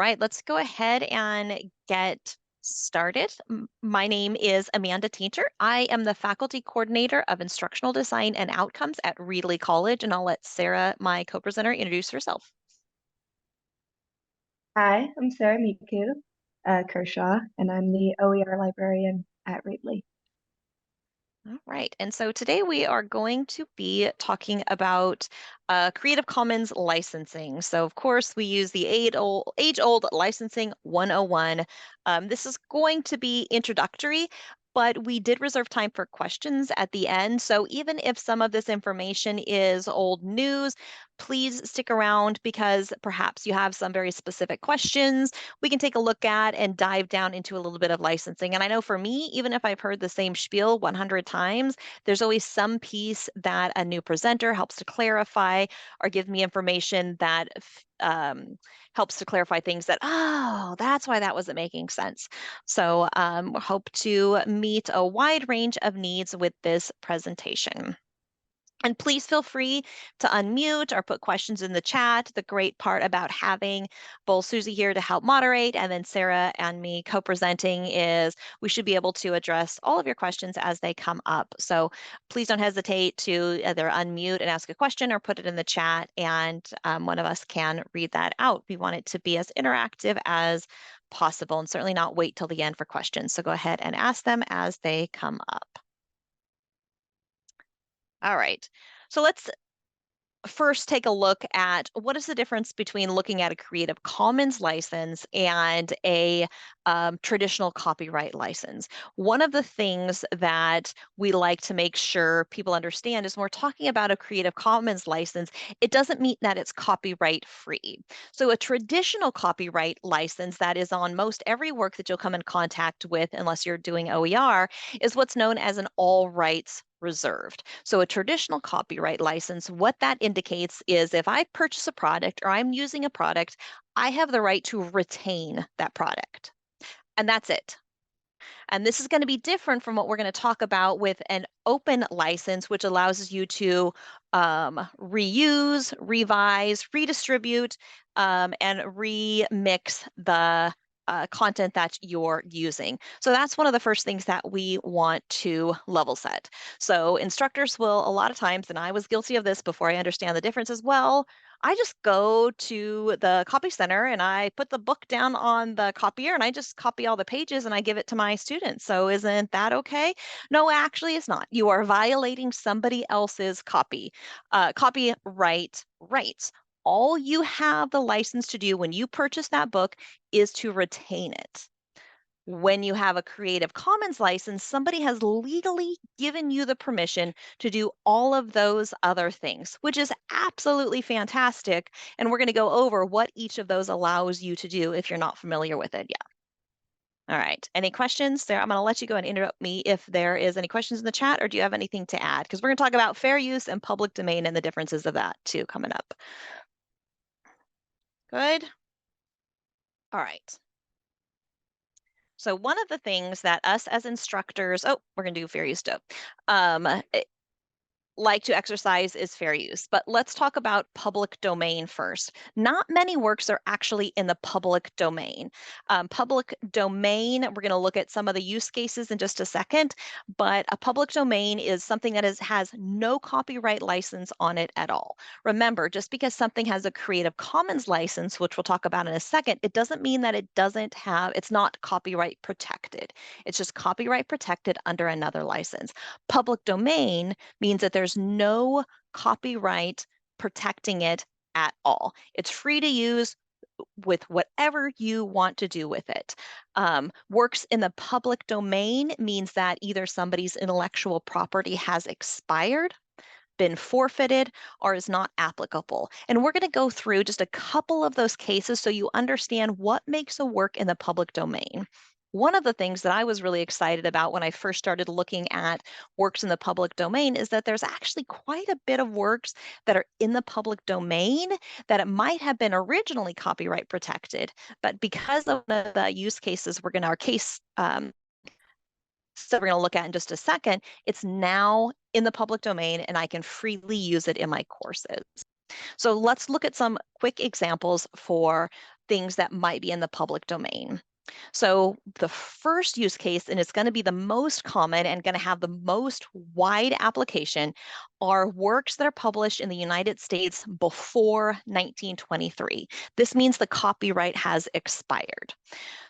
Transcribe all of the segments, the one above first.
right, let's go ahead and get started. My name is Amanda Taintor. I am the faculty coordinator of instructional design and outcomes at Reedley College, and I'll let Sarah, my co-presenter, introduce herself. Hi, I'm Sarah Micu, Kershaw, and I'm the OER librarian at Reedley. All right, and so today we are going to be talking about Creative Commons licensing. So of course we use the age-old licensing 101. This is going to be introductory, but we did reserve time for questions at the end. So even if some of this information is old news, please stick around because perhaps you have some very specific questions we can take a look at and dive down into a little bit of licensing. And I know for me, even if I've heard the same spiel 100 times, there's always some piece that a new presenter helps to clarify or give me information that helps to clarify things that, oh, that's why that wasn't making sense. So hope to meet a wide range of needs with this presentation. And please feel free to unmute or put questions in the chat. The great part about having both Susie here to help moderate and then Sarah and me co-presenting is we should be able to address all of your questions as they come up. So please don't hesitate to either unmute and ask a question or put it in the chat, and one of us can read that out. We want it to be as interactive as possible and certainly not wait till the end for questions. So go ahead and ask them as they come up. All right, so let's first take a look at what is the difference between looking at a Creative Commons license and a traditional copyright license. One of the things that we like to make sure people understand is when we're talking about a Creative Commons license, it doesn't mean that it's copyright free. So a traditional copyright license that is on most every work that you'll come in contact with, unless you're doing OER, is what's known as an all rights reserved. So a traditional copyright license, what that indicates is if I purchase a product or I'm using a product, I have the right to retain that product. And that's it. And this is going to be different from what we're going to talk about with an open license, which allows you to reuse, revise, redistribute, and remix the content that you're using. So that's one of the first things that we want to level set. So instructors will a lot of times, and I was guilty of this before I understand the difference as well, I just go to the copy center and I put the book down on the copier and I just copy all the pages and I give it to my students. So isn't that okay? No, actually it's not. You are violating somebody else's copyright rights. All you have the license to do when you purchase that book is to retain it. When you have a Creative Commons license, somebody has legally given you the permission to do all of those other things, which is absolutely fantastic. And we're going to go over what each of those allows you to do if you're not familiar with it yet. All right. Any questions there? I'm going to let you go and interrupt me if there is any questions in the chat, or do you have anything to add? Because we're going to talk about fair use and public domain and the differences of that too coming up. Good. All right. So one of the things that us as instructors, we're going to do fair use too, like to exercise is fair use. But let's talk about public domain first. Not many works are actually in the public domain. Public domain, we're going to look at some of the use cases in just a second, but a public domain is something that has no copyright license on it at all. Remember, just because something has a Creative Commons license, which we'll talk about in a second, it doesn't mean that it's not copyright protected. It's just copyright protected under another license. Public domain means that there's no copyright protecting it at all. It's free to use with whatever you want to do with it. Works in the public domain means that either somebody's intellectual property has expired, been forfeited, or is not applicable. And we're going to go through just a couple of those cases so you understand what makes a work in the public domain. One of the things that I was really excited about when I first started looking at works in the public domain is that there's actually quite a bit of works that are in the public domain that it might have been originally copyright protected, but because of the use cases we're going to, our case so we're going to look at in just a second, it's now in the public domain and I can freely use it in my courses. So let's look at some quick examples for things that might be in the public domain. So the first use case, and it's going to be the most common and going to have the most wide application, are works that are published in the United States before 1923. This means the copyright has expired.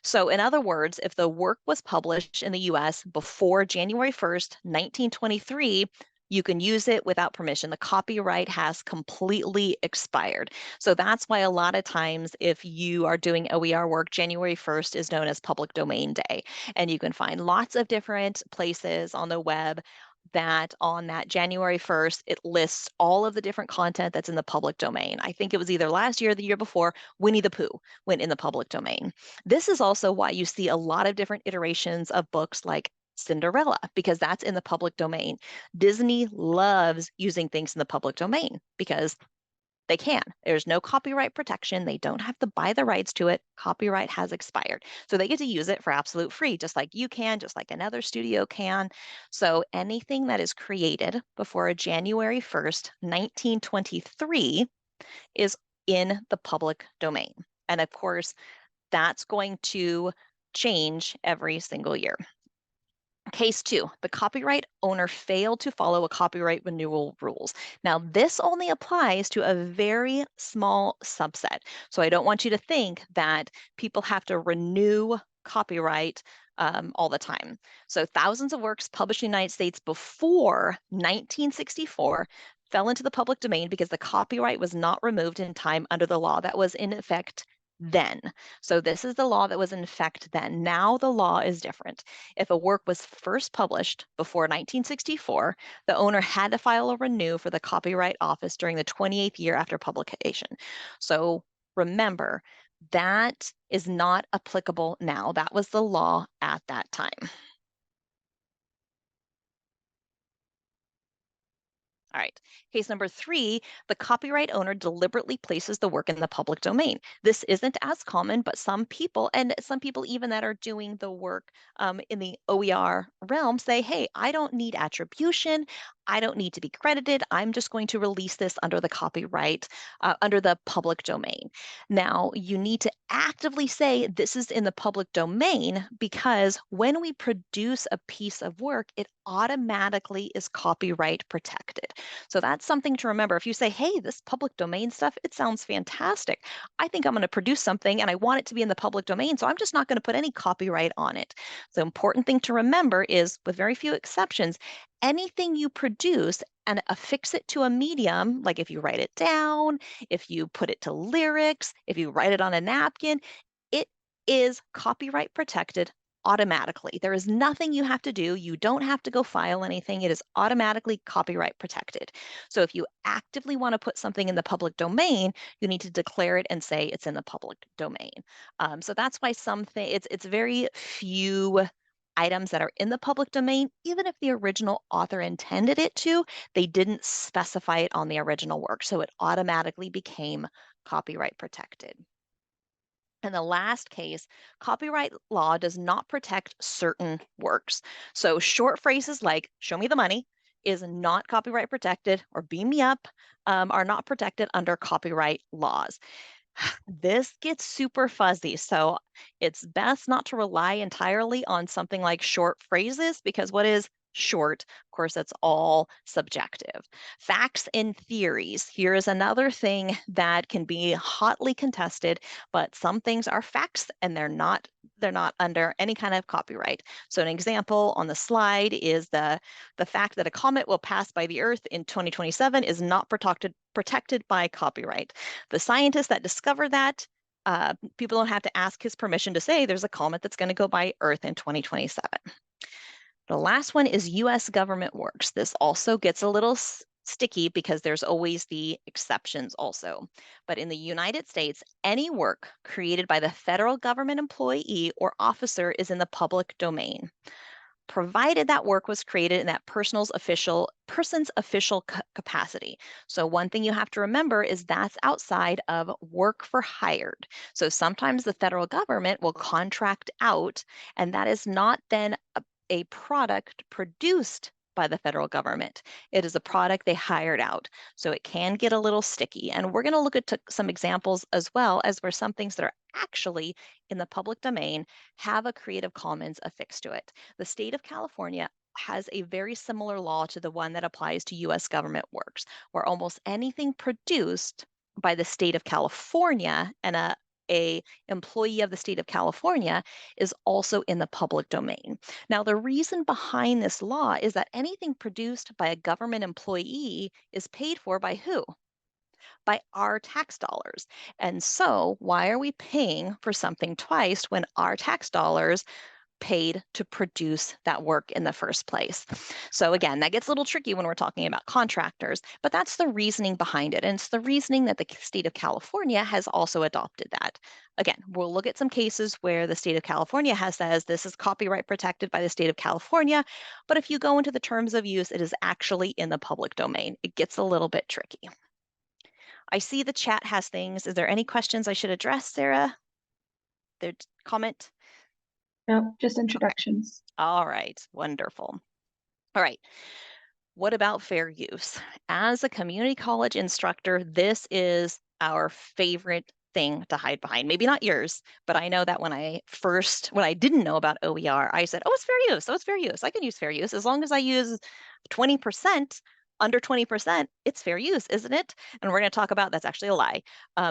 So in other words, if the work was published in the US before January 1st, 1923, you can use it without permission. The copyright has completely expired. So that's why a lot of times if you are doing OER work, January 1st is known as Public Domain Day. And you can find lots of different places on the web that on that January 1st, it lists all of the different content that's in the public domain. I think it was either last year or the year before, Winnie the Pooh went in the public domain. This is also why you see a lot of different iterations of books like Cinderella, because that's in the public domain. Disney loves using things in the public domain because they can. There's no copyright protection. They don't have to buy the rights to it. Copyright has expired. So they get to use it for absolute free, just like you can, just like another studio can. So anything that is created before January 1st, 1923 is in the public domain. And of course, that's going to change every single year. Case two, the copyright owner failed to follow a copyright renewal rules. Now, this only applies to a very small subset. So I don't want you to think that people have to renew copyright all the time. So thousands of works published in the United States before 1964 fell into the public domain because the copyright was not removed in time under the law that was in effect then. So this is the law that was in effect then. Now the law is different. If a work was first published before 1964, the owner had to file a renew for the Copyright Office during the 28th year after publication. So remember, that is not applicable now. That was the law at that time. All right. Case number three, the copyright owner deliberately places the work in the public domain. This isn't as common, but some people, and some people even that are doing the work in the OER realm say, hey, I don't need attribution. I don't need to be credited. I'm just going to release this under the copyright, under the public domain. Now, you need to actively say this is in the public domain because when we produce a piece of work, it automatically is copyright protected. So that's something to remember. If you say, hey, this public domain stuff, it sounds fantastic. I think I'm going to produce something and I want it to be in the public domain. So I'm just not going to put any copyright on it. The important thing to remember is, with very few exceptions, anything you produce and affix it to a medium, like if you write it down, if you put it to lyrics, if you write it on a napkin, it is copyright protected automatically. There is nothing you have to do. You don't have to go file anything. It is automatically copyright protected. So if you actively want to put something in the public domain, you need to declare it and say it's in the public domain. So that's why it's very few items that are in the public domain, even if the original author intended it to, they didn't specify it on the original work. So it automatically became copyright protected. In the last case, copyright law does not protect certain works. So short phrases like show me the money is not copyright protected, or beam me up are not protected under copyright laws. This gets super fuzzy. So it's best not to rely entirely on something like short phrases, because what is short? Of course, that's all subjective. Facts and theories. Here is another thing that can be hotly contested, but some things are facts and they're not under any kind of copyright. So an example on the slide is the fact that a comet will pass by the Earth in 2027 is not protected by copyright. The scientist that discovered that, people don't have to ask his permission to say there's a comet that's going to go by Earth in 2027. The last one is US government works. This also gets a little sticky because there's always the exceptions also. But in the United States, any work created by the federal government employee or officer is in the public domain, provided that work was created in that person's official capacity. So one thing you have to remember is that's outside of work for hired. So sometimes the federal government will contract out, and that is not then a product produced by the federal government. It is a product they hired out, so it can get a little sticky. And we're going to look at some examples as well as where some things that are actually in the public domain have a Creative Commons affixed to it. The state of California has a very similar law to the one that applies to US government works, where almost anything produced by the state of California and a employee of the state of California is also in the public domain. Now, the reason behind this law is that anything produced by a government employee is paid for by who? By our tax dollars. And so, why are we paying for something twice when our tax dollars paid to produce that work in the first place? So again, that gets a little tricky when we're talking about contractors, but that's the reasoning behind it. And it's the reasoning that the state of California has also adopted that. Again, we'll look at some cases where the state of California has says this is copyright protected by the state of California, but if you go into the terms of use, it is actually in the public domain. It gets a little bit tricky. I see the chat has things. Is there any questions I should address, Sarah? Their comment? No, just Okay. introductions. All right. Wonderful. All right. What about fair use? As a community college instructor, this is our favorite thing to hide behind. Maybe not yours, but I know that when I didn't know about OER, I said, oh, it's fair use. Oh, it's fair use. I can use fair use as long as I use 20%. Under 20%, it's fair use, isn't it? And we're going to talk about that's actually a lie.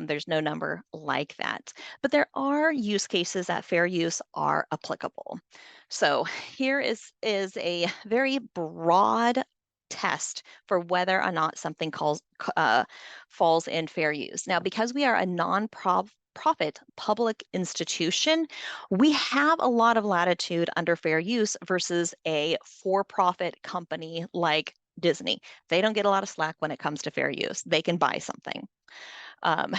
There's no number like that. But there are use cases that fair use are applicable. So here is a very broad test for whether or not something falls in fair use. Now, because we are a non-profit public institution, we have a lot of latitude under fair use versus a for-profit company like Disney. They don't get a lot of slack when it comes to fair use. They can buy something. Um,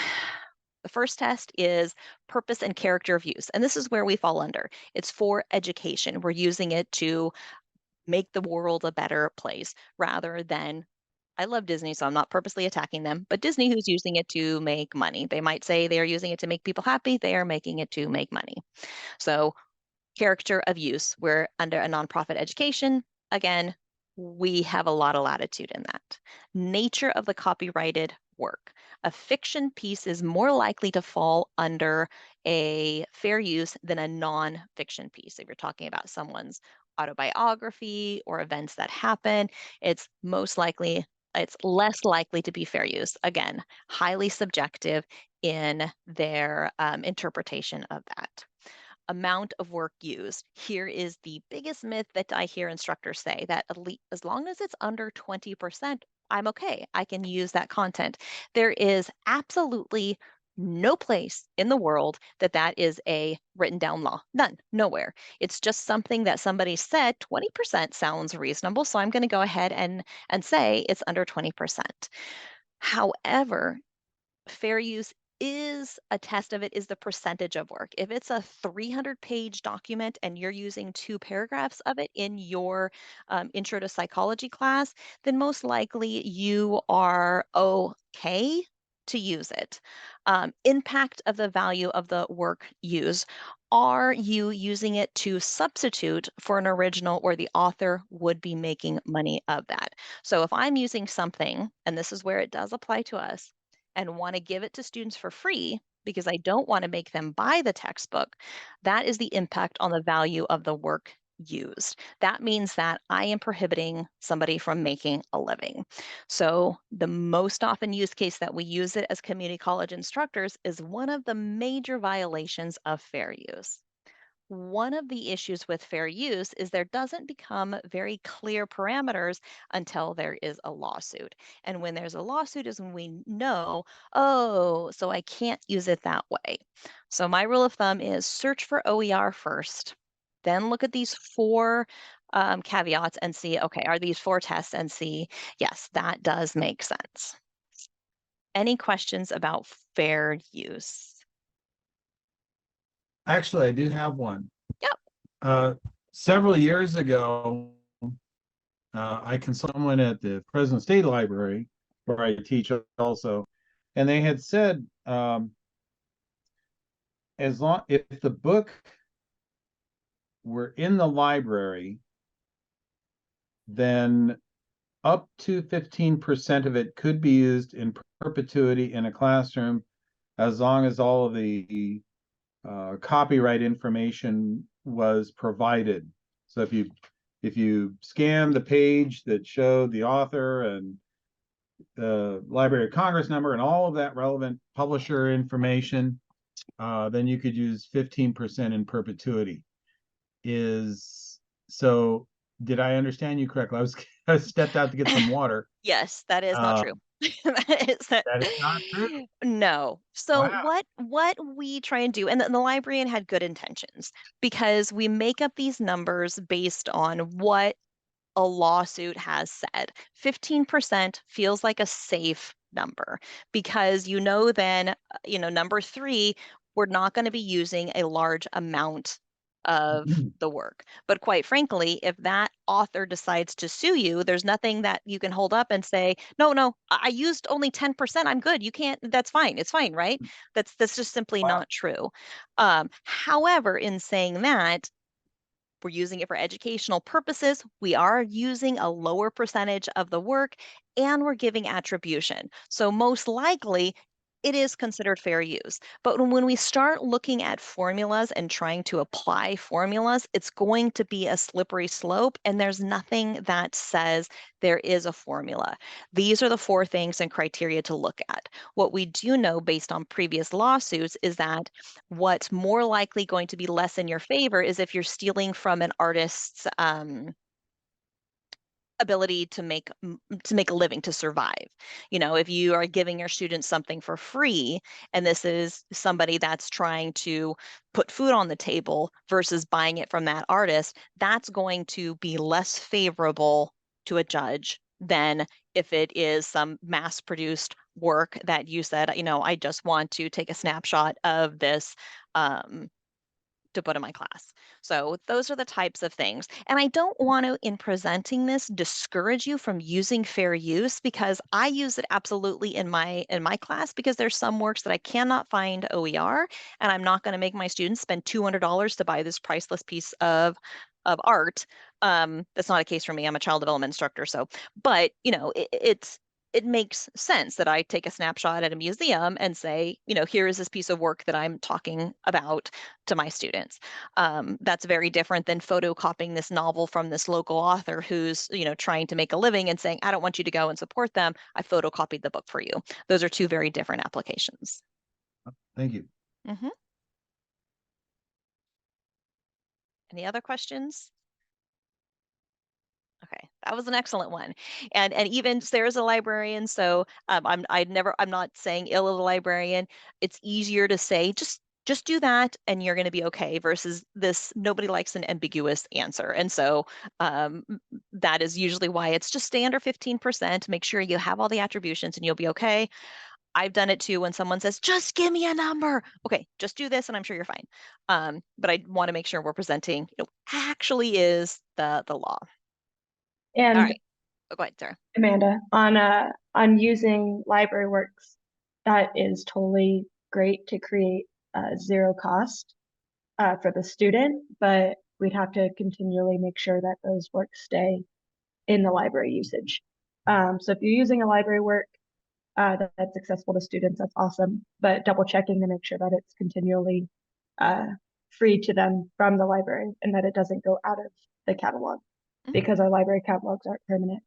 the first test is purpose and character of use. And this is where we fall under. It's for education. We're using it to make the world a better place rather than I love Disney, so I'm not purposely attacking them, but Disney who's using it to make money. They might say they are using it to make people happy. They are making it to make money. So character of use, we're under a nonprofit education. Again, we have a lot of latitude in that. Nature of the copyrighted work. A fiction piece is more likely to fall under a fair use than a non-fiction piece. If you're talking about someone's autobiography or events that happen, it's less likely to be fair use. Again, highly subjective in their interpretation of that. Amount of work used. Here is the biggest myth that I hear instructors say that as long as it's under 20%, I'm okay. I can use that content. There is absolutely no place in the world that that is a written down law. None, nowhere. It's just something that somebody said 20% sounds reasonable, so I'm going to go ahead and say it's under 20%. However, fair use is a test of it is the percentage of work. If it's a 300-page document and you're using 2 paragraphs of it in your intro to psychology class, then most likely you are okay to use it. Impact of the value of the work used. Are you using it to substitute for an original where the author would be making money of that? So if I'm using something, and this is where it does apply to us, and want to give it to students for free because I don't want to make them buy the textbook, that is the impact on the value of the work used. That means that I am prohibiting somebody from making a living. So the most often used case that we use it as community college instructors is one of the major violations of fair use. One of the issues with fair use is there doesn't become very clear parameters until there is a lawsuit. And when there's a lawsuit is when we know, oh, so I can't use it that way. So my rule of thumb is search for OER first, then look at these 4 caveats and see, okay, are these 4 tests and see, yes, that does make sense. Any questions about fair use? Actually, I do have one. Yep. Several years ago, I consulted someone at the Fresno State Library, where I teach also, and they had said, as long if the book were in the library then up to 15% of it could be used in perpetuity in a classroom, as long as all of the copyright information was provided. So if you scan the page that showed the author and the Library of Congress number and all of that relevant publisher information, then you could use 15% in perpetuity. So did I understand you correctly? I stepped out to get some water. Yes, that is not true. That is not true. No. So Wow. what we try and do, and the librarian had good intentions, because we make up these numbers based on what a lawsuit has said. 15% feels like a safe number, because then, number three, we're not going to be using a large amount of the work. But quite frankly, if that author decides to sue you, there's nothing that you can hold up and say, no, I used only 10%. I'm good. You can't, that's fine. It's fine, right? That's just simply Wow. not true. However, in saying that, we're using it for educational purposes. We are using a lower percentage of the work, and we're giving attribution. So most likely, it is considered fair use. But when we start looking at formulas and trying to apply formulas, it's going to be a slippery slope, and there's nothing that says there is a formula. These are the 4 things and criteria to look at. What we do know based on previous lawsuits is that what's more likely going to be less in your favor is if you're stealing from an artist's ability to make a living, to survive. If you are giving your students something for free, and this is somebody that's trying to put food on the table versus buying it from that artist, that's going to be less favorable to a judge than if it is some mass-produced work that you said, I just want to take a snapshot of this to put in my class. So those are the types of things. And I don't want to, in presenting this, discourage you from using fair use, because I use it absolutely in my class, because there's some works that I cannot find OER, and I'm not going to make my students spend $200 to buy this priceless piece of art. That's not a case for me. I'm a child development instructor. So, but it makes sense that I take a snapshot at a museum and say, here is this piece of work that I'm talking about to my students. That's very different than photocopying this novel from this local author who's, trying to make a living and saying, I don't want you to go and support them. I photocopied the book for you. Those are 2 very different applications. Thank you. Mm-hmm. Any other questions? Okay, that was an excellent one. And even Sarah's a librarian, so I'm not saying ill of the librarian. It's easier to say just do that and you're going to be okay, versus this nobody likes an ambiguous answer. And so that is usually why it's just stay under 15%, make sure you have all the attributions and you'll be okay. I've done it too when someone says, just give me a number. Okay, just do this and I'm sure you're fine. But I want to make sure we're presenting, actually is the law. All And right. Oh, go ahead, Sarah. Amanda, on using library works, that is totally great to create zero cost for the student, but we'd have to continually make sure that those works stay in the library usage. So if you're using a library work that's accessible to students, that's awesome, but double checking to make sure that it's continually free to them from the library and that it doesn't go out of the catalog, because our library catalogs aren't permanent.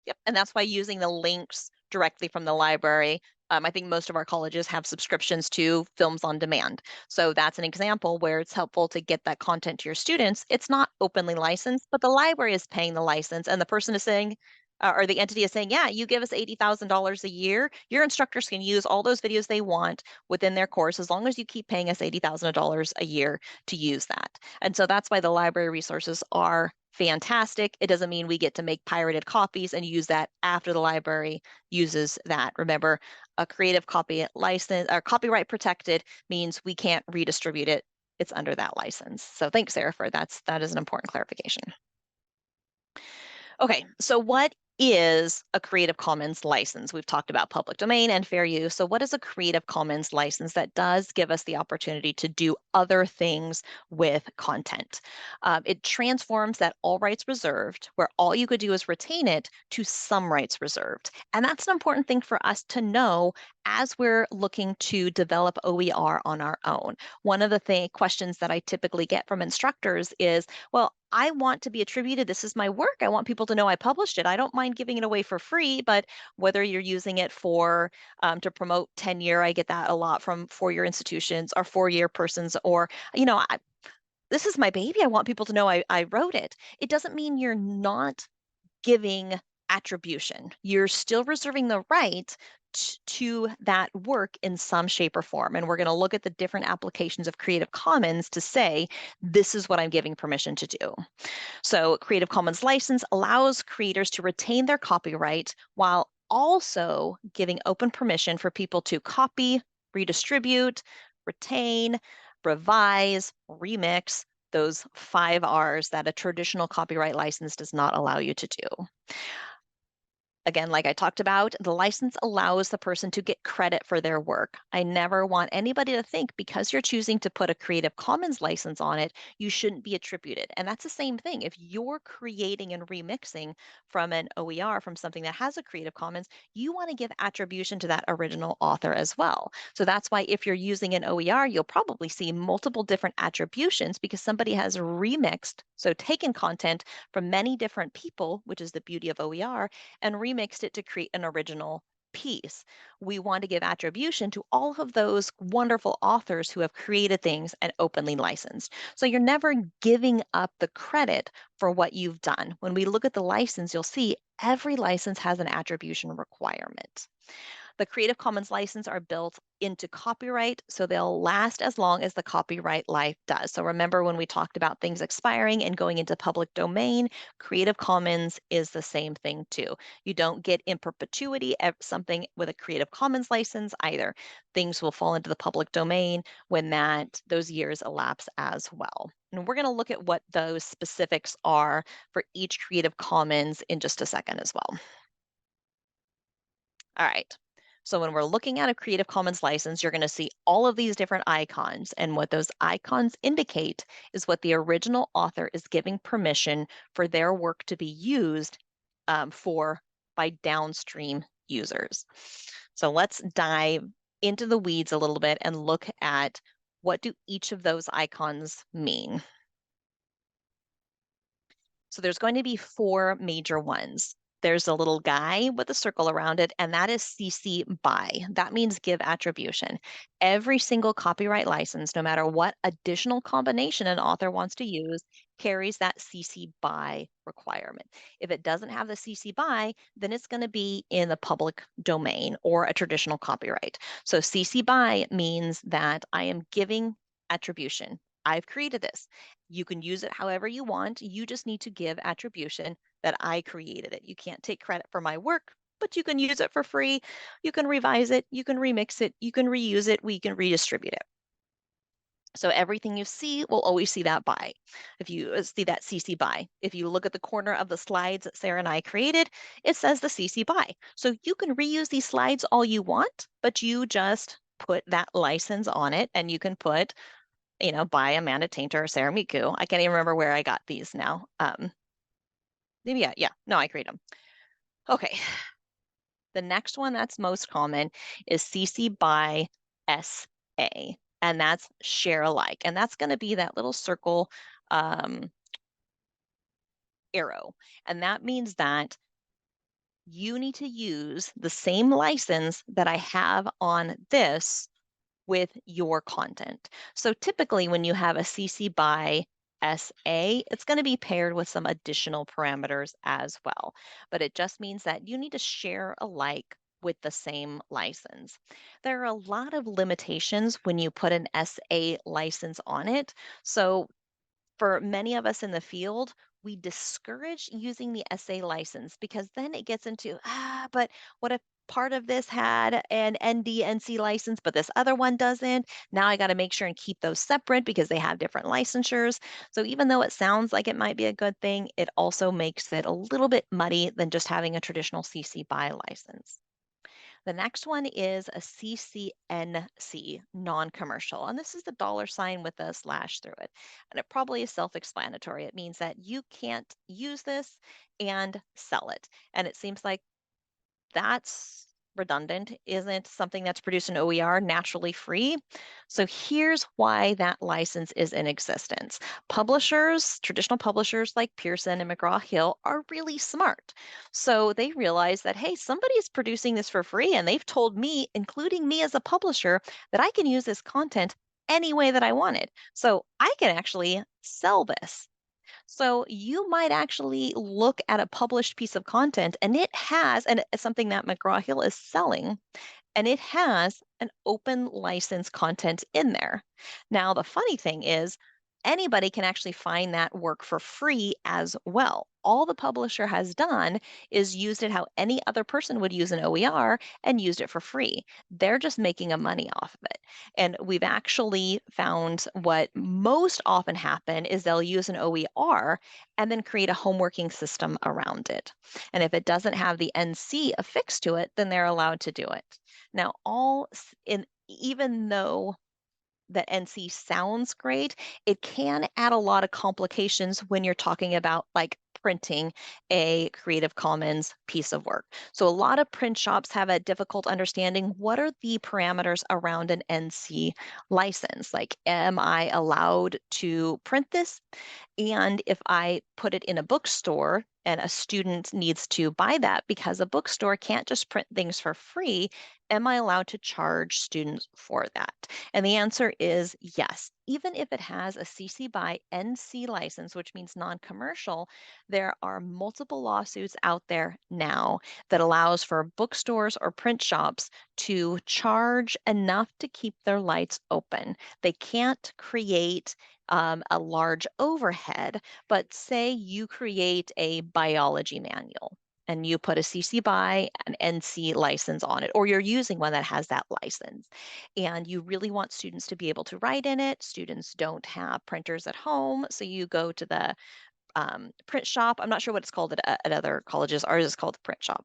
Yep. And that's why using the links directly from the library. I think most of our colleges have subscriptions to Films on Demand. So that's an example where it's helpful to get that content to your students. It's not openly licensed, but the library is paying the license, and the person is saying, or the entity is saying, yeah, you give us $80,000 a year. Your instructors can use all those videos they want within their course, as long as you keep paying us $80,000 a year to use that. And so that's why the library resources are fantastic. It doesn't mean we get to make pirated copies and use that after the library uses that. Remember, a creative copy license or copyright protected means we can't redistribute it. It's under that license. So thanks, Sarah, for that is an important clarification. Okay, so what is a Creative Commons license? We've talked about public domain and fair use. So what is a Creative Commons license that does give us the opportunity to do other things with content? It transforms that all rights reserved, where all you could do is retain it, to some rights reserved. And that's an important thing for us to know as we're looking to develop OER on our own. One of the questions that I typically get from instructors is, well, I want to be attributed. This is my work. I want people to know I published it. I don't mind giving it away for free, but whether you're using it for to promote tenure, I get that a lot from four-year institutions or four-year persons, or this is my baby. I want people to know I wrote it. It doesn't mean you're not giving attribution. You're still reserving the right to that work in some shape or form. And we're going to look at the different applications of Creative Commons to say, this is what I'm giving permission to do. So Creative Commons license allows creators to retain their copyright while also giving open permission for people to copy, redistribute, retain, revise, remix, those 5 R's that a traditional copyright license does not allow you to do. Again, like I talked about, the license allows the person to get credit for their work. I never want anybody to think because you're choosing to put a Creative Commons license on it, you shouldn't be attributed. And that's the same thing. If you're creating and remixing from an OER, from something that has a Creative Commons, you want to give attribution to that original author as well. So that's why if you're using an OER, you'll probably see multiple different attributions because somebody has remixed, so taken content from many different people, which is the beauty of OER, and remixed it to create an original piece. We want to give attribution to all of those wonderful authors who have created things and openly licensed. So you're never giving up the credit for what you've done. When we look at the license, you'll see every license has an attribution requirement. The Creative Commons license are built into copyright, so they'll last as long as the copyright life does. So remember when we talked about things expiring and going into public domain, Creative Commons is the same thing too. You don't get in perpetuity something with a Creative Commons license either. Things will fall into the public domain when those years elapse as well. And we're going to look at what those specifics are for each Creative Commons in just a second as well. All right. So when we're looking at a Creative Commons license, you're going to see all of these different icons. And what those icons indicate is what the original author is giving permission for their work to be used by downstream users. So let's dive into the weeds a little bit and look at what do each of those icons mean. So there's going to be 4 major ones. There's a little guy with a circle around it, and that is CC BY. That means give attribution. Every single copyright license, no matter what additional combination an author wants to use, carries that CC BY requirement. If it doesn't have the CC BY, then it's going to be in the public domain or a traditional copyright. So CC BY means that I am giving attribution. I've created this. You can use it however you want. You just need to give attribution that I created it. You can't take credit for my work, but you can use it for free. You can revise it. You can remix it. You can reuse it. We can redistribute it. So everything you see will always see that BY. If you see that CC BY, if you look at the corner of the slides that Sarah and I created, it says the CC BY. So you can reuse these slides all you want, but you just put that license on it, and you can put by Amanda Taintor or Sarah Micu. I can't even remember where I got these now. Maybe, yeah, no, I create them. Okay. The next one that's most common is CC BY SA, and that's share alike. And that's going to be that little circle arrow. And that means that you need to use the same license that I have on this with your content. So typically when you have a CC BY SA, it's going to be paired with some additional parameters as well. But it just means that you need to share alike with the same license. There are a lot of limitations when you put an SA license on it. So for many of us in the field, we discourage using the SA license because then it gets into, but what if part of this had an ND/NC license, but this other one doesn't. Now I got to make sure and keep those separate because they have different licensures. So even though it sounds like it might be a good thing, it also makes it a little bit muddy than just having a traditional CC BY license. The next one is a CCNC, non-commercial, and this is the $ with a slash through it. And it probably is self-explanatory. It means that you can't use this and sell it. And it seems like that's redundant, isn't something that's produced in OER naturally free. So here's why that license is in existence. Publishers, traditional publishers like Pearson and McGraw-Hill are really smart. So they realize that, hey, somebody's producing this for free and they've told me, including me as a publisher, that I can use this content any way that I wanted. So I can actually sell this. So you might actually look at a published piece of content and it has, and it's something that McGraw-Hill is selling, and it has an open license content in there. Now, the funny thing is, anybody can actually find that work for free as well. All the publisher has done is used it how any other person would use an OER and used it for free. They're just making a money off of it. And we've actually found what most often happen is they'll use an OER and then create a homeworking system around it. And if it doesn't have the NC affixed to it, then they're allowed to do it. Now, even though that NC sounds great, it can add a lot of complications when you're talking about like printing a Creative Commons piece of work. So a lot of print shops have a difficult understanding what are the parameters around an NC license? Like, am I allowed to print this? And if I put it in a bookstore and a student needs to buy that because a bookstore can't just print things for free, am I allowed to charge students for that? And the answer is yes. Even if it has a CC BY NC license, which means non-commercial, there are multiple lawsuits out there now that allows for bookstores or print shops to charge enough to keep their lights open. They can't create a large overhead, but say you create a biology manual and you put a CC BY an NC license on it, or you're using one that has that license, and you really want students to be able to write in it. Students don't have printers at home, so you go to the print shop. I'm not sure what it's called at other colleges. Ours is called the print shop,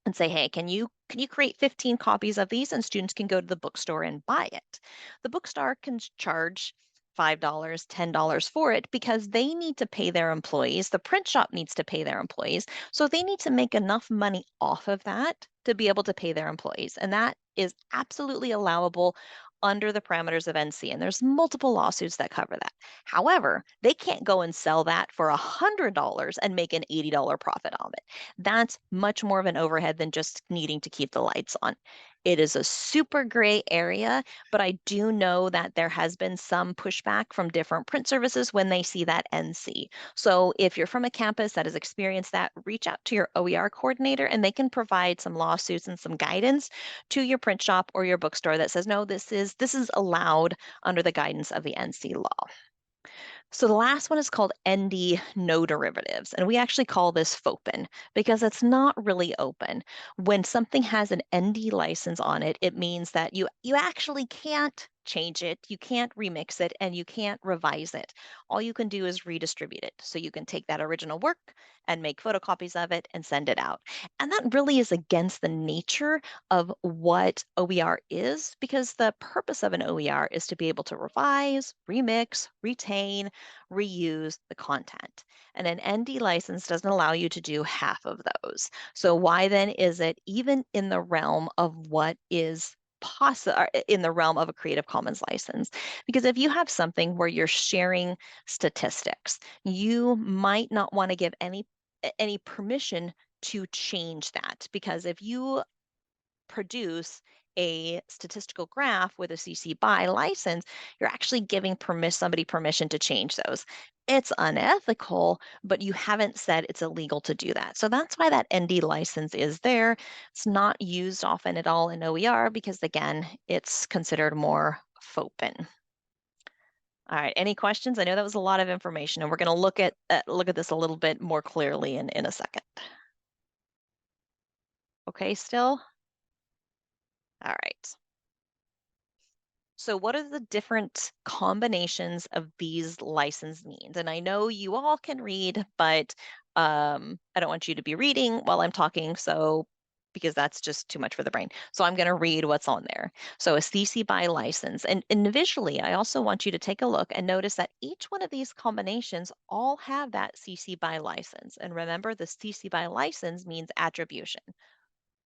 and say, hey, can you create 15 copies of these, and students can go to the bookstore and buy it. The bookstore can charge $5, $10 for it because they need to pay their employees. The print shop needs to pay their employees. So they need to make enough money off of that to be able to pay their employees. And that is absolutely allowable under the parameters of NC. And there's multiple lawsuits that cover that. However, they can't go and sell that for $100 and make an $80 profit on it. That's much more of an overhead than just needing to keep the lights on. It is a super gray area, but I do know that there has been some pushback from different print services when they see that NC. So if you're from a campus that has experienced that, reach out to your OER coordinator and they can provide some lawsuits and some guidance to your print shop or your bookstore that says, no, this is allowed under the guidance of the NC law. So the last one is called ND no derivatives, and we actually call this FOPEN because it's not really open. When something has an ND license on it, it means that you actually can't change it, you can't remix it, and you can't revise it. All you can do is redistribute it. So you can take that original work and make photocopies of it and send it out. And that really is against the nature of what OER is, because the purpose of an OER is to be able to revise, remix, retain, reuse the content. And an ND license doesn't allow you to do half of those. So why then is it even in the realm of what is possible in the realm of a Creative Commons license? Because if you have something where you're sharing statistics, you might not want to give any permission to change that, because if you produce a statistical graph with a CC BY license, you're actually giving somebody permission to change those. It's unethical, but you haven't said it's illegal to do that. So that's why that ND license is there. It's not used often at all in OER because, again, it's considered more FOPEN. All right, any questions? I know that was a lot of information, and we're going to look at this a little bit more clearly in a second. okay still? All right. So what are the different combinations of these license means? And I know you all can read, but I don't want you to be reading while I'm talking, so because that's just too much for the brain. So I'm going to read what's on there. So a CC BY license. And visually, I also want you to take a look and notice that each one of these combinations all have that CC BY license. And remember, the CC BY license means attribution.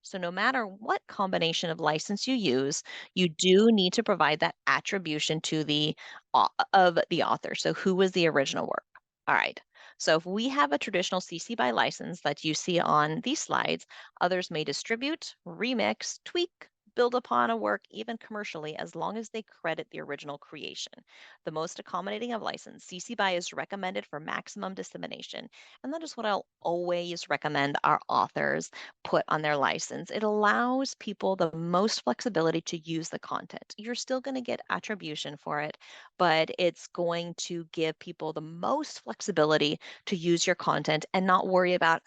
So no matter what combination of license you use, you do need to provide that attribution to the of the author. So who was the original work? All right. So if we have a traditional CC BY license that you see on these slides, others may distribute, remix, tweak, build upon a work, even commercially, as long as they credit the original creation. The most accommodating of license, CC BY is recommended for maximum dissemination. And that is what I'll always recommend our authors put on their license. It allows people the most flexibility to use the content. You're still going to get attribution for it, but it's going to give people the most flexibility to use your content and not worry about,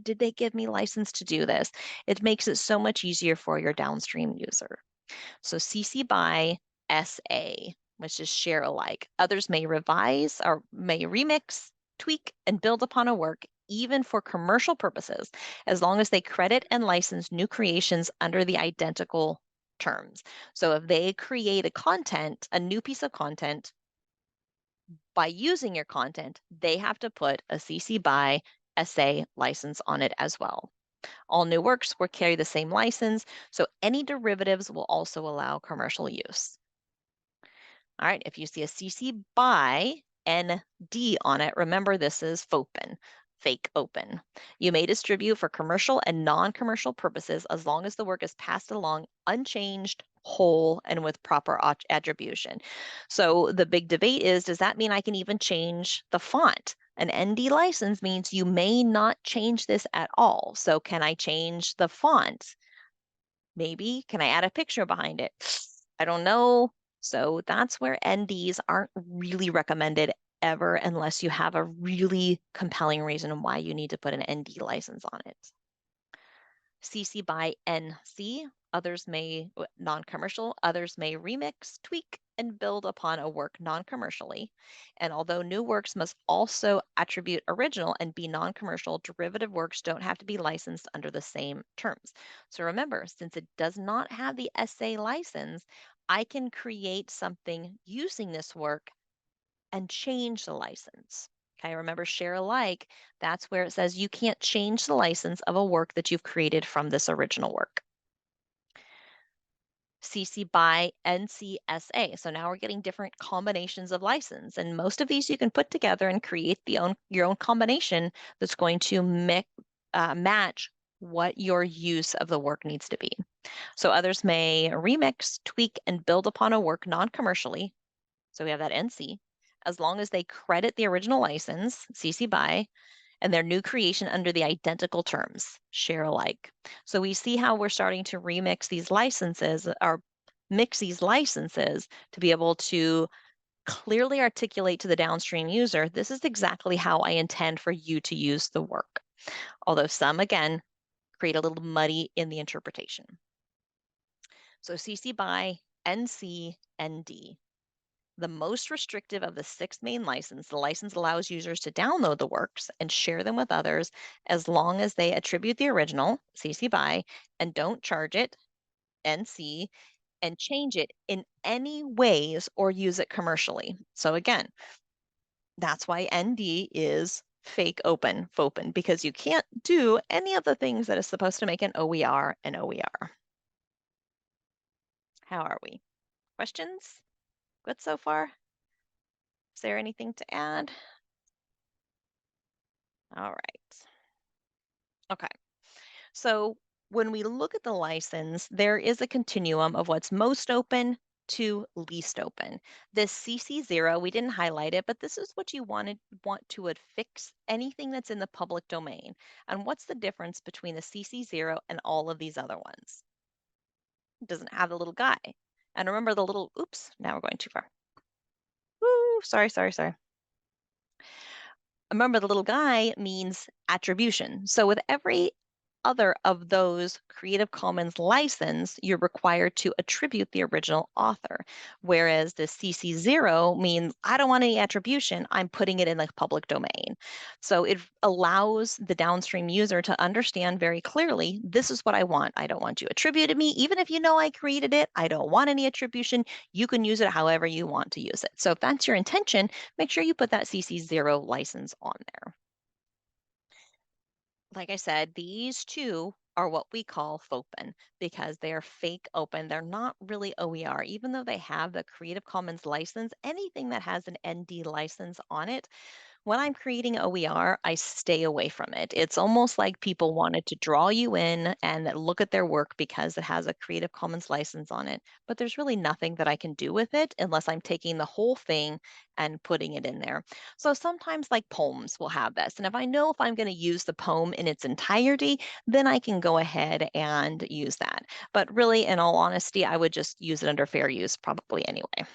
did they give me license to do this? It makes it so much easier for your downstream user. So CC BY SA, which is share alike. Others may revise or may remix, tweak, and build upon a work, even for commercial purposes, as long as they credit and license new creations under the identical terms. So if they create a new piece of content, by using your content, they have to put a CC BY SA license on it as well. All new works will carry the same license, so any derivatives will also allow commercial use. All right, if you see a CC BY ND on it, remember this is FOPEN, fake open. You may distribute for commercial and non-commercial purposes as long as the work is passed along unchanged, whole, and with proper attribution. So the big debate is, does that mean I can even change the font? An ND license means you may not change this at all. So can I change the font? Maybe. Can I add a picture behind it? I don't know. So that's where NDs aren't really recommended ever unless you have a really compelling reason why you need to put an ND license on it. CC BY NC, others may, non-commercial, others may remix, tweak, and build upon a work non-commercially. And although new works must also attribute original and be non-commercial, derivative works don't have to be licensed under the same terms. So remember, since it does not have the SA license, I can create something using this work and change the license. Okay, remember share alike, that's where it says you can't change the license of a work that you've created from this original work. CC BY NCSA. So now we're getting different combinations of license. And most of these you can put together and create your own combination that's going to match what your use of the work needs to be. So others may remix, tweak, and build upon a work non-commercially. So we have that NC, as long as they credit the original license, CC BY, and their new creation under the identical terms, share alike. So we see how we're starting to remix these licenses or mix these licenses to be able to clearly articulate to the downstream user, this is exactly how I intend for you to use the work. Although some, again, create a little muddy in the interpretation. So CC BY, NC, ND. The most restrictive of the 6 main licenses, the license allows users to download the works and share them with others as long as they attribute the original, CC BY, and don't charge it, NC, and change it in any ways or use it commercially. So again, that's why ND is fake open, FOPEN, because you can't do any of the things that is supposed to make an OER an OER. How are we? Questions? Good so far? Is there anything to add? All right. Okay. So when we look at the license, there is a continuum of what's most open to least open. This CC0, we didn't highlight it, but this is what you want to affix anything that's in the public domain. And what's the difference between the CC0 and all of these other ones? It doesn't have the little guy. And remember the little, oops, now we're going too far. Ooh, sorry. Remember the little guy means attribution. So with every other of those Creative Commons license, you're required to attribute the original author. Whereas the CC0 means I don't want any attribution, I'm putting it in the public domain. So it allows the downstream user to understand very clearly, this is what I want. I don't want you attributed me, even if you know I created it. I don't want any attribution. You can use it however you want to use it. So if that's your intention, make sure you put that CC0 license on there. Like I said, these two are what we call FOPEN because they are fake open. They're not really OER, even though they have the Creative Commons license. Anything that has an ND license on it, when I'm creating OER, I stay away from it. It's almost like people wanted to draw you in and look at their work because it has a Creative Commons license on it. But there's really nothing that I can do with it unless I'm taking the whole thing and putting it in there. So sometimes like poems will have this. And if I know if I'm going to use the poem in its entirety, then I can go ahead and use that. But really, in all honesty, I would just use it under fair use probably anyway.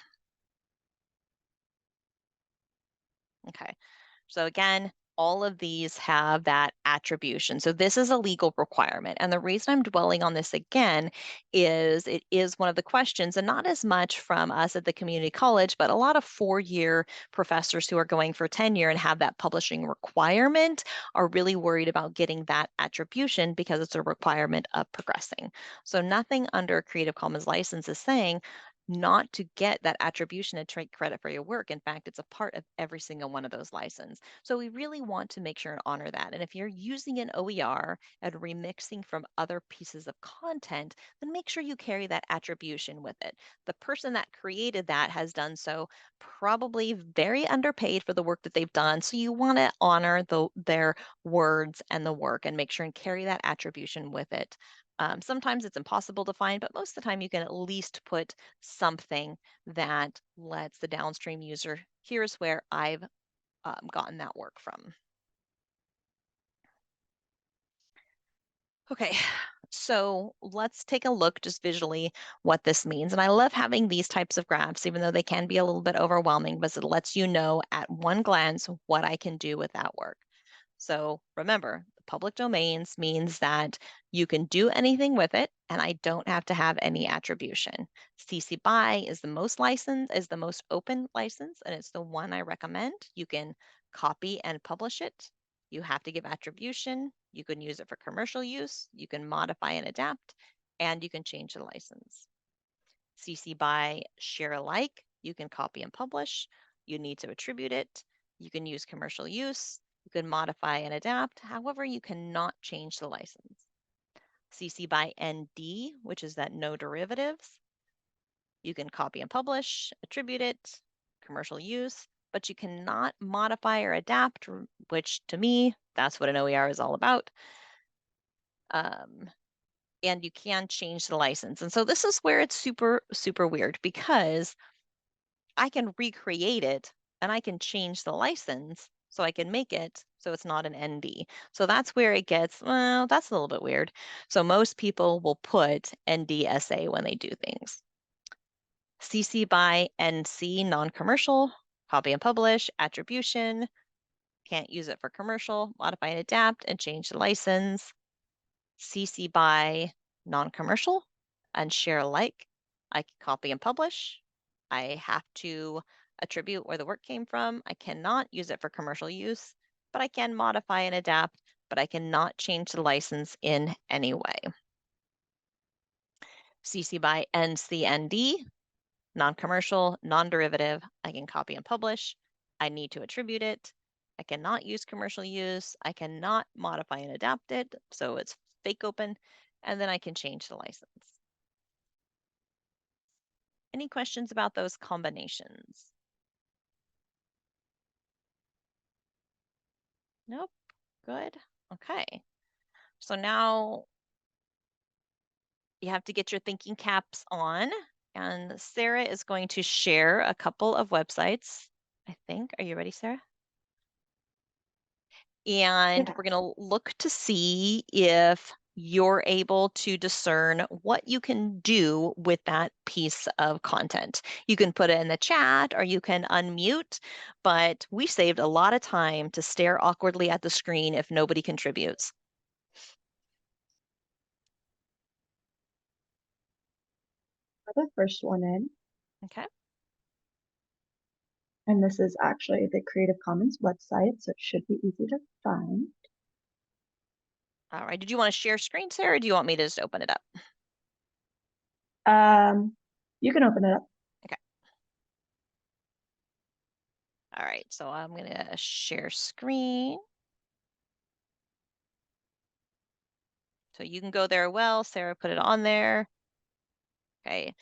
Okay. So again, all of these have that attribution. So this is a legal requirement. And the reason I'm dwelling on this again is it is one of the questions, and not as much from us at the community college, but a lot of four-year professors who are going for tenure and have that publishing requirement are really worried about getting that attribution because it's a requirement of progressing. So nothing under a Creative Commons license is saying not to get that attribution and take credit for your work. In fact, it's a part of every single one of those licenses. So we really want to make sure and honor that. And if you're using an OER and remixing from other pieces of content, then make sure you carry that attribution with it. The person that created that has done so probably very underpaid for the work that they've done. So you want to honor their words and the work and make sure and carry that attribution with it. Sometimes it's impossible to find, but most of the time you can at least put something that lets the downstream user, here's where I've gotten that work from. Okay, so let's take a look just visually what this means. And I love having these types of graphs, even though they can be a little bit overwhelming, but it lets you know at one glance what I can do with that work. So remember, the public domains means that you can do anything with it, and I don't have to have any attribution. CC BY is the most open license, and it's the one I recommend. You can copy and publish it. You have to give attribution. You can use it for commercial use. You can modify and adapt, and you can change the license. CC BY share alike. You can copy and publish. You need to attribute it. You can use commercial use. You can modify and adapt. However, you cannot change the license. CC BY ND, which is that no derivatives. You can copy and publish, attribute it, commercial use, but you cannot modify or adapt, which to me, that's what an OER is all about. And you can change the license. And so this is where it's super, super weird because I can recreate it and I can change the license so I can make it so it's not an ND. So that's where it gets, well, that's a little bit weird. So most people will put NDSA when they do things. CC BY NC, non-commercial, copy and publish, attribution, can't use it for commercial, modify and adapt, and change the license. CC BY non-commercial and share alike. I can copy and publish. I have to attribute where the work came from. I cannot use it for commercial use, but I can modify and adapt, but I cannot change the license in any way. CC BY NCND, non-commercial, non-derivative. I can copy and publish. I need to attribute it. I cannot use commercial use. I cannot modify and adapt it. So it's fake open. And then I can change the license. Any questions about those combinations? Nope. Good. Okay. So now you have to get your thinking caps on. And Sarah is going to share a couple of websites, I think. Are you ready, Sarah? And Yeah. we're going to look to see if you're able to discern what you can do with that piece of content. You can put it in the chat or you can unmute, but we saved a lot of time to stare awkwardly at the screen if nobody contributes. the first one in. Okay. And this is actually the Creative Commons website, so it should be easy to find. All right. Did you want to share screen, Sarah, or do you want me to just open it up? You can open it up. Okay. All right. So I'm going to share screen. So you can go there. Well, Sarah put it on there. Okay.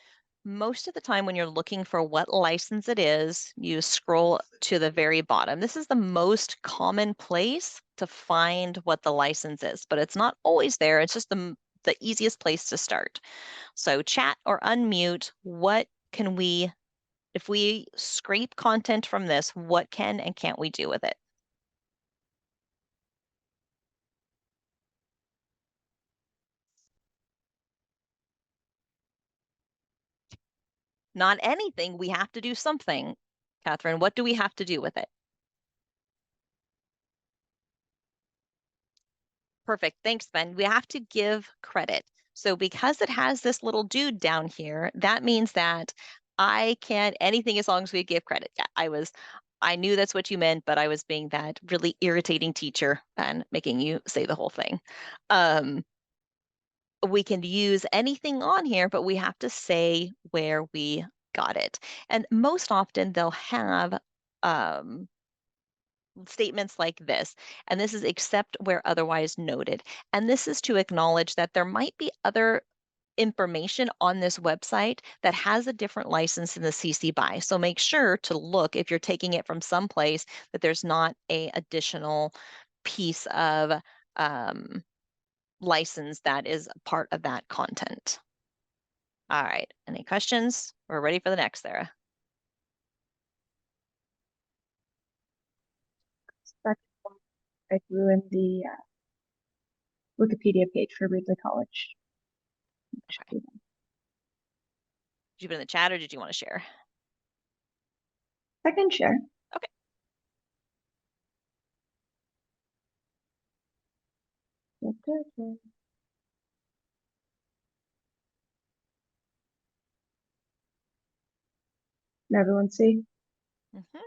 Most of the time when you're looking for what license it is, you scroll to the very bottom. This is the most common place to find what the license is, but it's not always there. It's just the easiest place to start. So chat or unmute, what can we, if we scrape content from this, what can and can't we do with it? Not anything. We have to do something. Catherine, what do we have to do with it? Perfect. Thanks, Ben. We have to give credit. So because it has this little dude down here, that means that I can anything as long as we give credit. Yeah, I knew that's what you meant, but I was being that really irritating teacher and making you say the whole thing. We can use anything on here, but we have to say where we got it. And most often they'll have statements like this, and this is except where otherwise noted. And this is to acknowledge that there might be other information on this website that has a different license than the CC BY. So make sure to look if you're taking it from someplace that there's not a additional piece of license that is part of that content. All right, any questions? We're ready for the next, Sarah. I threw in the Wikipedia page for Reedley College. Okay. Did you put in the chat or did you want to share? I can share. Okay. Can everyone see? Mm-hmm.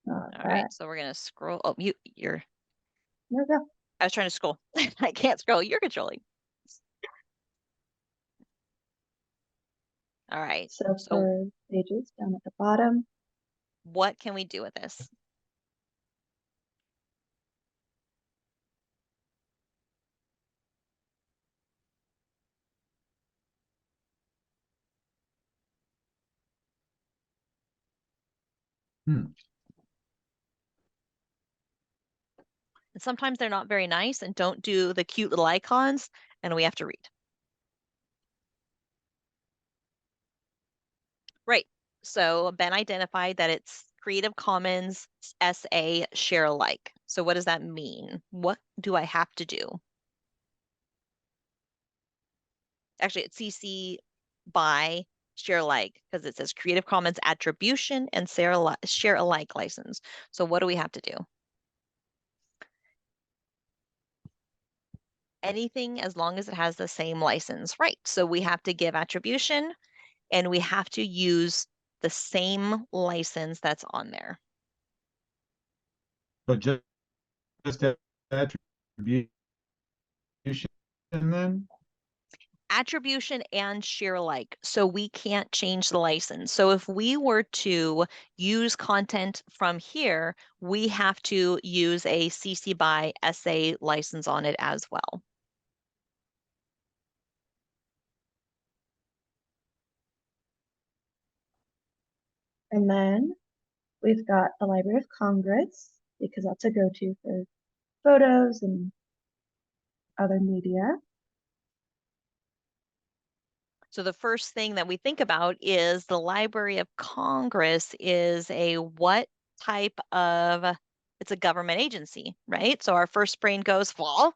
All All right, so we're gonna scroll. Oh, you're. There we go. I was trying to scroll. I can't scroll. You're controlling. All right. So So for pages down at the bottom, what can we do with this? Hmm. And sometimes they're not very nice and don't do the cute little icons, and we have to read. Right. So Ben identified that it's Creative Commons SA share alike. So what does that mean? What do I have to do? Actually, it's CC BY share alike because it says Creative Commons attribution and share alike license. So what do we have to do? Anything as long as it has the same license, right? So we have to give attribution and we have to use the same license that's on there. So just attribution then? Attribution and share alike. So we can't change the license. So if we were to use content from here, we have to use a CC BY SA license on it as well. and then we've got the Library of Congress, because that's a go-to for photos and other media. So the first thing that we think about is the Library of Congress is a what type of, it's a government agency, right? So our first brain goes, well,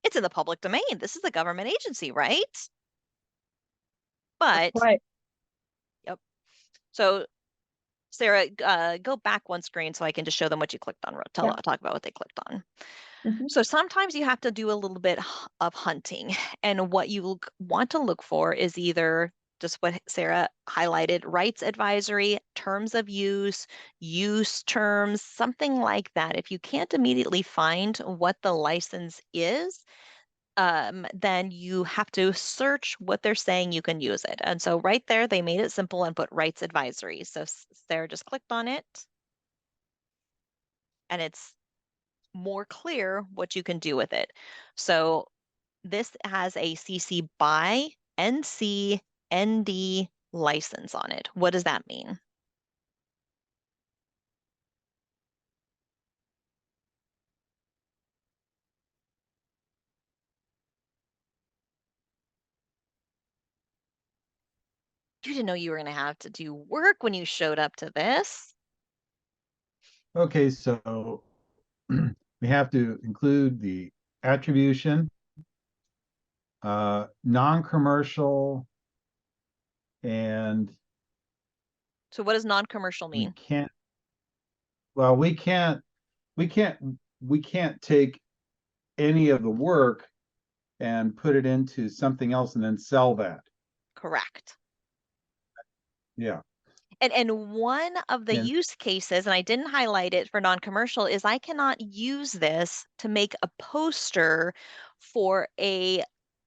it's in the public domain. This is a government agency, right? But, Right. yep. So Sarah, go back one screen so I can just show them what you clicked on. Talk about what they clicked on. So sometimes you have to do a little bit of hunting, and what you want to look for is either just what Sarah highlighted, rights advisory, terms of use terms, something like that. If you can't immediately find what the license is, then you have to search what they're saying you can use it. And so right there, they made it simple and put rights advisory. So Sarah just clicked on it, and it's more clear what you can do with it. So this has a CC BY NC ND license on it. What does that mean? You didn't know you were going to have to do work when you showed up to this. Okay, so we have to include the attribution, non-commercial, and So what does non-commercial we mean? can't, well, we can't, we can't take any of the work and put it into something else and then sell that. Correct. Yeah. And one of the And use cases, and I didn't highlight it for non-commercial, is I cannot use this to make a poster for a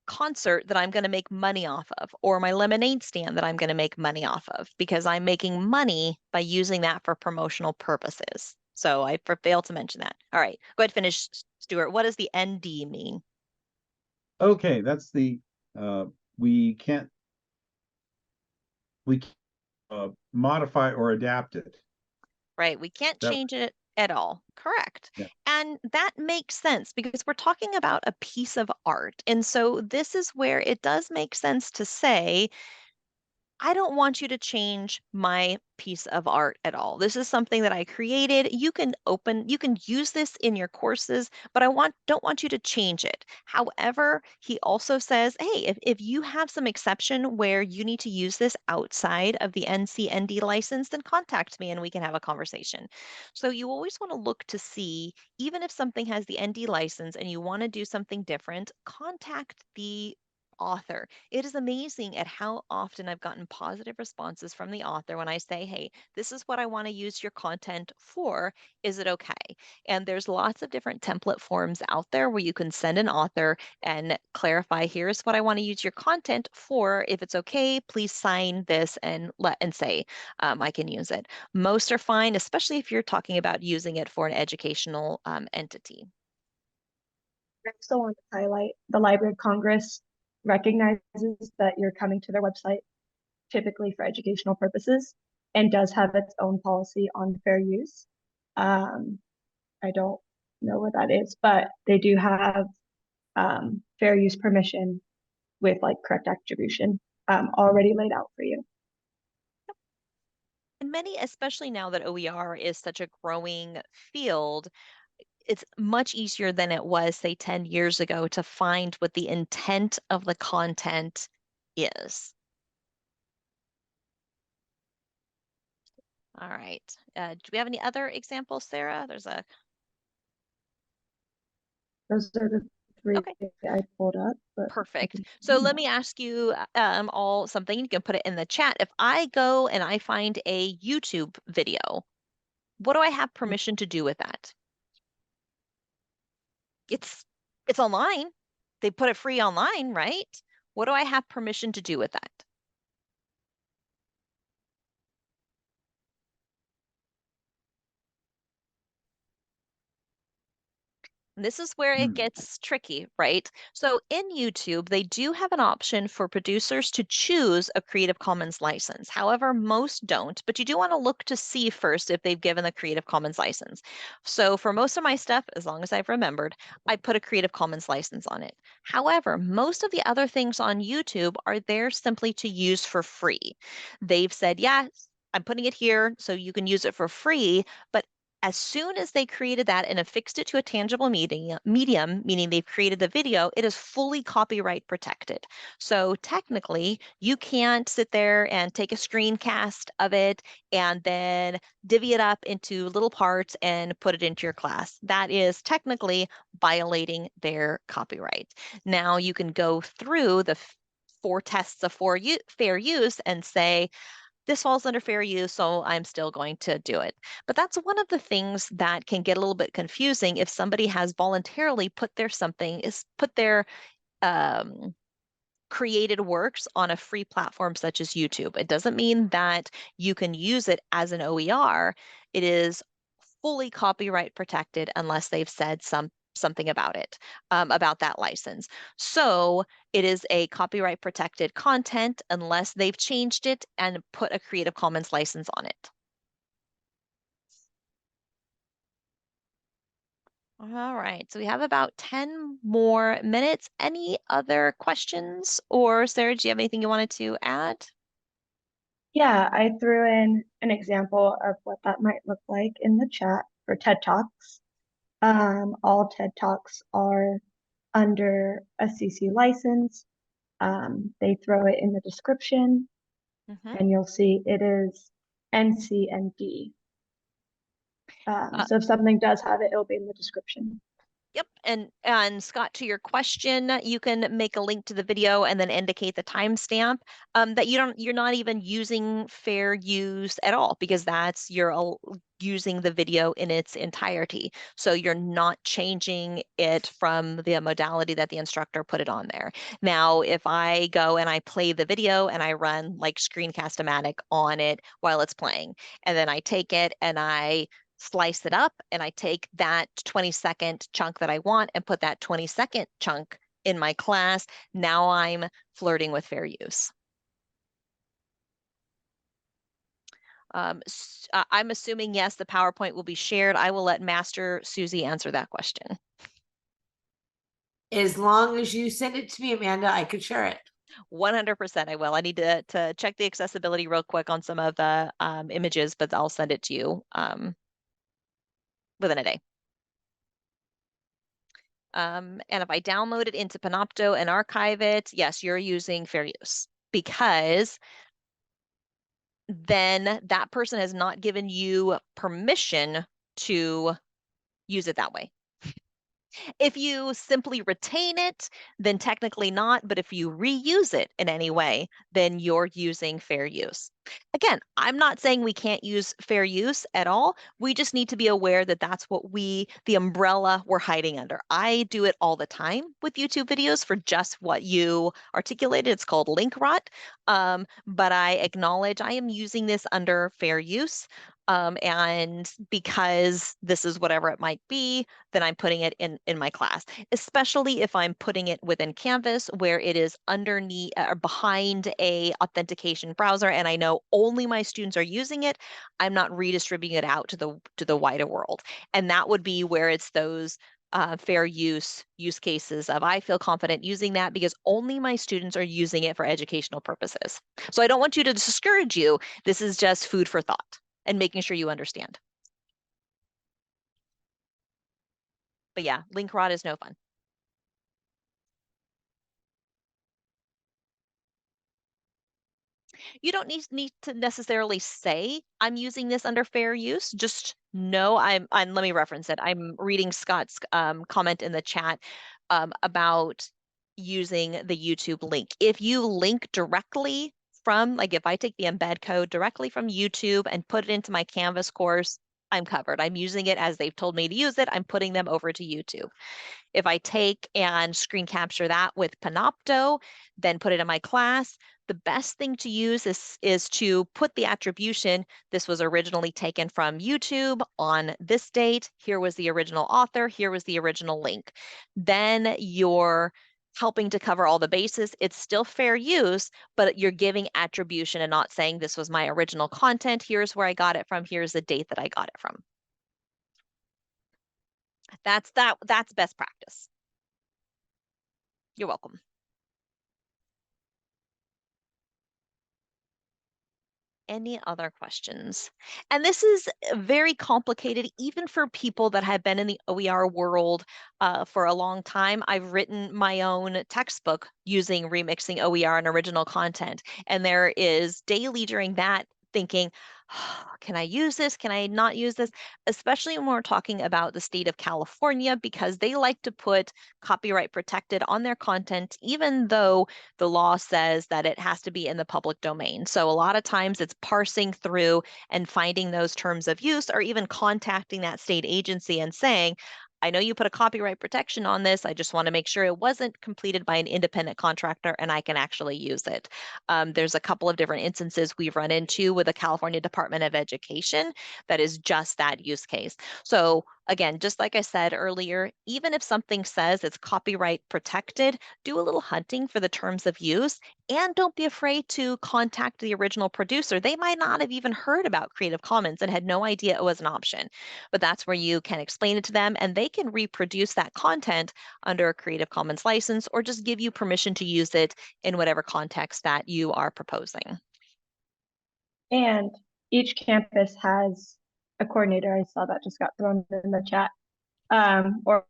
concert that I'm going to make money off of, or my lemonade stand that I'm going to make money off of, because I'm making money by using that for promotional purposes. So I failed to mention that. All right, go ahead, finish, Stuart. What does the ND mean? okay, that's the we can't we can't, modify or adapt it. Right? We can't That change it at all. Correct. yeah. And that makes sense because we're talking about a piece of art. And so this is where it does make sense to say, I don't want you to change my piece of art at all. This is something that I created. You can use this in your courses, but don't want you to change it. However, he also says, hey, if you have some exception where you need to use this outside of the NCND license, then contact me and we can have a conversation. So you always want to look to see, even if something has the ND license and you want to do something different, contact the author. It is amazing at how often I've gotten positive responses from the author when I say, hey, this is what I want to use your content for. Is it okay? And there's lots of different template forms out there where you can send an author and clarify, here's what I want to use your content for. If it's okay, please sign this and say I can use it. Most are fine, especially if you're talking about using it for an educational entity. I still want to highlight the Library of Congress recognizes that you're coming to their website typically for educational purposes and does have its own policy on fair use. I don't know what that is, but they do have fair use permission with like correct attribution already laid out for you. And many, especially now that OER is such a growing field, it's much easier than it was, say, 10 years ago to find what the intent of the content is. All right. Do we have any other examples, Sarah? Those are the three Okay, I pulled up, but perfect. So let me ask you all something. You can put it in the chat. If I go and I find a YouTube video, what do I have permission to do with that? It's it's online. They put it free online, right? What do I have permission to do with that? This is where it Hmm. gets tricky, right? So in YouTube, they do have an option for producers to choose a Creative Commons license. However, most don't, but you do want to look to see first if they've given the Creative Commons license. So for most of my stuff, as long as I've remembered, I put a Creative Commons license on it. However, most of the other things on YouTube are there simply to use for free. They've said, yes, I'm putting it here so you can use it for free, but as soon as they created that and affixed it to a tangible medium, meaning they've created the video, it is fully copyright protected. So technically, you can't sit there and take a screencast of it and then divvy it up into little parts and put it into your class. That is technically violating their copyright. Now you can go through the 4 tests of fair use and say, this falls under fair use, so I'm still going to do it. But that's one of the things that can get a little bit confusing if somebody has voluntarily put their um, created works on a free platform such as YouTube. It doesn't mean that you can use it as an OER. It is fully copyright protected unless they've said something about it, about that license. So it is a copyright protected content unless they've changed it and put a Creative Commons license on it. All right, so we have about 10 more minutes. Any other questions? Or Sarah, do you have anything you wanted to add? Yeah, I threw in an example of what that might look like in the chat for TED Talks. All TED Talks are under a CC license. They throw it in the description, and you'll see it is NC and D. So if something does have it, it'll be in the description. Yep. And Scott, to your question, you can make a link to the video and then indicate the timestamp that you're not even using fair use at all, because you're using the video in its entirety. So you're not changing it from the modality that the instructor put it on there. Now, if I go and I play the video and I run like Screencast-O-Matic on it while it's playing, and then I take it and I slice it up and I take that 20-second chunk that I want and put that 20-second chunk in my class, now I'm flirting with fair use. I'm assuming, yes, the PowerPoint will be shared. I will let Master Susie answer that question. As long as you send it to me, Amanda, I could share it. 100% I will. I need to check the accessibility real quick on some of the images, but I'll send it to you within a day. And if I download it into Panopto and archive it, yes, you're using fair use, because then that person has not given you permission to use it that way. If you simply retain it, then technically not, but if you reuse it in any way, then you're using fair use. Again, I'm not saying we can't use fair use at all. We just need to be aware that that's the umbrella we're hiding under. I do it all the time with YouTube videos for just what you articulated. It's called link rot. But I acknowledge I am using this under fair use. And because this is whatever it might be, then I'm putting it in my class, especially if I'm putting it within Canvas where it is underneath or behind a authentication browser and I know only my students are using it. I'm not redistributing it out to the wider world. And that would be where it's those fair use cases of I feel confident using that because only my students are using it for educational purposes. So I don't want you to discourage you. This is just food for thought and making sure you understand. But yeah, link rot is no fun. You don't need to necessarily say I'm using this under fair use. Just know and let me reference it. I'm reading Scott's comment in the chat about using the YouTube link. If you link directly from, like if I take the embed code directly from YouTube and put it into my Canvas course, I'm covered. I'm using it as they've told me to use it. I'm putting them over to YouTube. If I take and screen capture that with Panopto, then put it in my class, the best thing to use is to put the attribution. This was originally taken from YouTube on this date. Here was the original author. Here was the original link. Then you're helping to cover all the bases. It's still fair use, but you're giving attribution and not saying this was my original content. Here's where I got it from. Here's the date that I got it from. That's best practice. You're welcome. Any other questions? And this is very complicated, even for people that have been in the OER world for a long time. I've written my own textbook using remixing OER and original content. And there is daily during that thinking, "Oh, can I use this? Can I not use this?" Especially when we're talking about the state of California, because they like to put copyright protected on their content, even though the law says that it has to be in the public domain. So a lot of times it's parsing through and finding those terms of use, or even contacting that state agency and saying, "I know you put a copyright protection on this. I just want to make sure it wasn't completed by an independent contractor and I can actually use it." There's a couple of different instances we've run into with the California Department of Education that is just that use case. So again, just like I said earlier, even if something says it's copyright protected, do a little hunting for the terms of use, and don't be afraid to contact the original producer. They might not have even heard about Creative Commons and had no idea it was an option, but that's where you can explain it to them and they can reproduce that content under a Creative Commons license, or just give you permission to use it in whatever context that you are proposing. And each campus has a coordinator. I saw that just got thrown in the chat. Or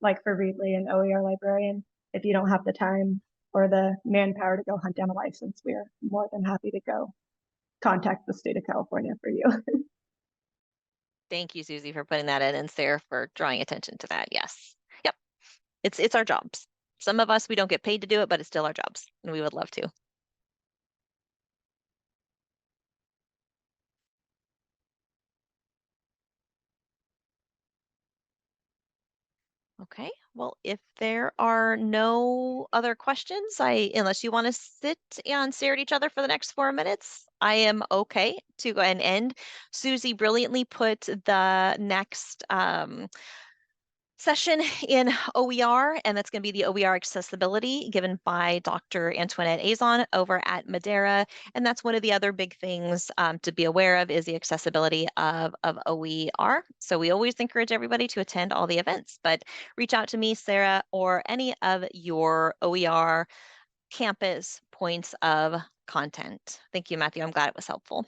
like for Reedley and OER librarian, if you don't have the time or the manpower to go hunt down a license, we are more than happy to go contact the state of California for you. Thank you, Susie, for putting that in, and Sarah for drawing attention to that. Yes. Yep. It's our jobs. Some of us, we don't get paid to do it, but it's still our jobs, and we would love to. Okay, well, if there are no other questions, unless you want to sit and stare at each other for the next 4 minutes, I am okay to go ahead and end. Susie brilliantly put the next session in OER, and that's going to be the OER accessibility given by Dr. Antoinette Azon over at Madera. And that's one of the other big things to be aware of, is the accessibility of OER. So we always encourage everybody to attend all the events, but reach out to me, Sarah, or any of your OER campus points of content. Thank you, Matthew. I'm glad it was helpful.